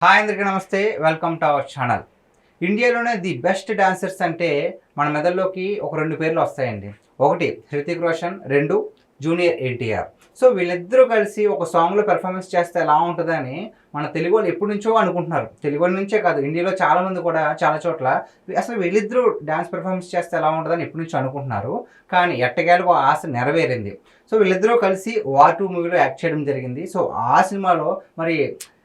Hi అందరికీ నమస్తే. Welcome to our channel. ఇండియాలోనే ది బెస్ట్ డాన్సర్స్ అంటే మన మెదడులోకి ఒక 2 పేర్లు వస్తాయండి. ఒకటి Hrithik Roshan, 2 junior NTR. So వీళ్ళిద్దరూ కలిసి ఒక సాంగ్‌లో పెర్ఫార్మెన్స్ చేస్తే ఎలా ఉంటదని మన తెలుగోళ్ళు ఎప్పటినుంచో అనుకుంటున్నారు. తెలుగోళ్ళ నుంచే కాదు, ఇండియాలో చాలామంది కూడా చాలా చోట్ల అసలు వీళ్ళిద్దరూ డాన్స్ పెర్ఫార్మెన్స్ చేస్తే ఎలా ఉంటదని ఎప్పటినుంచో అనుకుంటున్నారు. కానీ ఎట్టకేలకు ఆ ఆశ నెరవేరింది. సో వీళ్ళిద్దరూ కలిసి 'వార్ 2' మూవీలో యాక్ట్ చేయడం జరిగింది. సో ఆ సినిమాలో మరి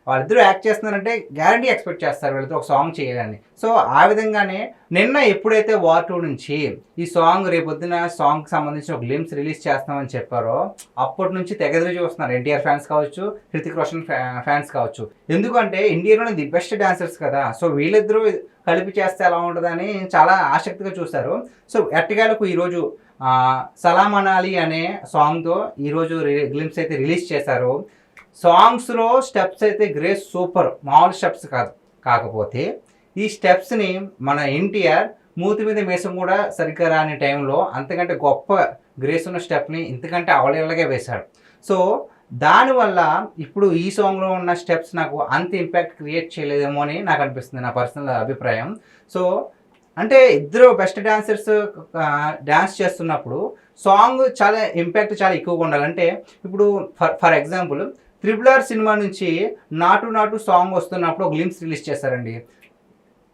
వాళ్ళిద్దరూ యాక్ట్ చేస్తున్నారంటే గ్యారంటీ ఎక్స్‌పెక్ట్ చేస్తారు వీళ్ళతో ఒక సాంగ్ చేయాలని. సో ఆ విధంగానే నిన్న ఎప్పుడైతే 'వార్ 2' నుంచి ఈ సాంగ్ రేపొద్దున సాంగ్‌కి సంబంధించిన ఒక గ్లింప్స్ రిలీజ్ చేస్తామని చెప్పారో, అప్పటి నుంచి తెగ ఎదురు చూస్తున్నారు. ఎన్టీఆర్ ఫ్యాన్స్ కావచ్చు, హృతిక్ రోషన్ ఫ్యాన్స్ కావచ్చు. ఎందుకంటే ఇండియాలోనే ది బెస్ట్ డాన్సర్స్ కదా! సో వీళ్ళిద్దరూ కలిపి చేస్తే ఎలా ఉంటదని చాలా ఆసక్తిగా చూసారు. సో ఎట్టకేలకు ఈరోజు 'సలాం అనాలి' అనే సాంగ్‌తో ఈరోజు గ్లింప్స్ అయితే రిలీజ్ చేశారు. సాంగ్స్‌లో స్టెప్స్ అయితే గ్రేస్ సూపర్. మామూలు స్టెప్స్ కాదు. కాకపోతే ఈ స్టెప్స్‌ని మన ఎన్టీఆర్ మూతి మీద మీసం కూడా సరిగ్గా రాని టైంలో అంతకంటే గొప్ప గ్రేస్ ఉన్న స్టెప్‌ని ఇంతకంటే అవలీలగా వేశాడు. సో దానివల్ల ఇప్పుడు ఈ సాంగ్‌లో ఉన్న స్టెప్స్ నాకు అంత ఇంపాక్ట్ క్రియేట్ చేయలేదేమో అని నాకు అనిపిస్తుంది. నా పర్సనల్ అభిప్రాయం. సో అంటే ఇద్దరు బెస్ట్ డాన్సర్స్ డాన్స్ చేస్తున్నప్పుడు సాంగ్ చాలా ఇంపాక్ట్ చాలా ఎక్కువగా ఉండాలి. అంటే ఇప్పుడు for example 'triple R' cinema నుంచి 'నాటు నాటు' సాంగ్ వస్తున్నప్పుడు ఒక గ్లింప్స్ రిలీజ్ చేశారండి.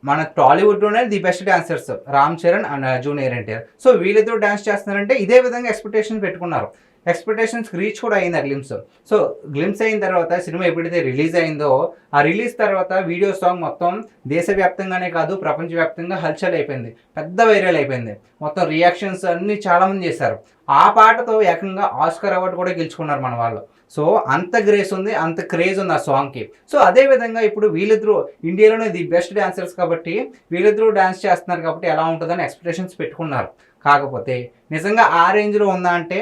మన టాలీవుడ్‌లోనే the best dancers 'Ram Charan' and junior NTR. So వీళ్ళిద్దరూ డాన్స్ చేస్తున్నారంటే ఇదే విధంగా ఎక్స్‌పెక్టేషన్స్ పెట్టుకున్నారు. ఎక్స్‌పెక్టేషన్స్‌కి రీచ్ కూడా అయింది ఆ గ్లింప్స్. సో గ్లింప్స్ అయిన తర్వాత సినిమా ఎప్పుడైతే రిలీజ్ అయిందో, ఆ రిలీజ్ తర్వాత వీడియో సాంగ్ మొత్తం దేశవ్యాప్తంగానే కాదు ప్రపంచవ్యాప్తంగా హల్చల్ అయిపోయింది. పెద్ద వైరల్ అయిపోయింది. మొత్తం రియాక్షన్స్ అన్నీ చాలామంది చేశారు. ఆ పాటతో ఏకంగా ఆస్కార్ అవార్డ్ కూడా గెలుచుకున్నారు మన వాళ్ళు. సో అంత గ్రేస్ ఉంది, అంత క్రేజ్ ఉంది ఆ సాంగ్‌కి. సో అదే విధంగా ఇప్పుడు వీళ్ళిద్దరూ ఇండియాలోనే ది బెస్ట్ డాన్సర్స్ కాబట్టి వీళ్ళిద్దరూ డాన్స్ చేస్తున్నారు కాబట్టి ఎలా ఉంటదని ఎక్స్‌పెక్టేషన్స్ పెట్టుకున్నారు. కాకపోతే నిజంగా ఆ రేంజ్‌లో ఉందా అంటే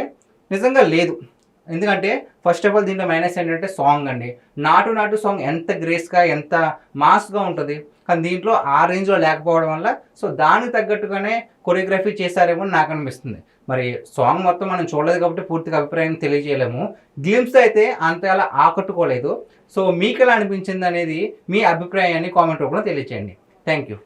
నిజంగా లేదు. ఎందుకంటే ఫస్ట్ ఆఫ్ ఆల్ దీంట్లో మైనస్ ఏంటంటే సాంగ్ అండి. 'నాటు నాటు' సాంగ్ ఎంత గ్రేస్‌గా ఎంత మాస్‌గా ఉంటది. కానీ దీంట్లో ఆ రేంజ్‌లో లేకపోవడం వల్ల సో దానికి తగ్గట్టుగానే కొరియోగ్రఫీ చేశారేమో అని నాకు అనిపిస్తుంది. మరి సాంగ్ మొత్తం మనం చూడలేదు కాబట్టి పూర్తిగా అభిప్రాయం తెలియజేయలేము. గ్లింప్స్ అయితే అంతలా ఆకట్టుకోలేదు. సో మీకెలా అనిపించిందనేది మీ అభిప్రాయాన్ని కామెంట్ రూపంలో తెలియజేయండి. Thank you.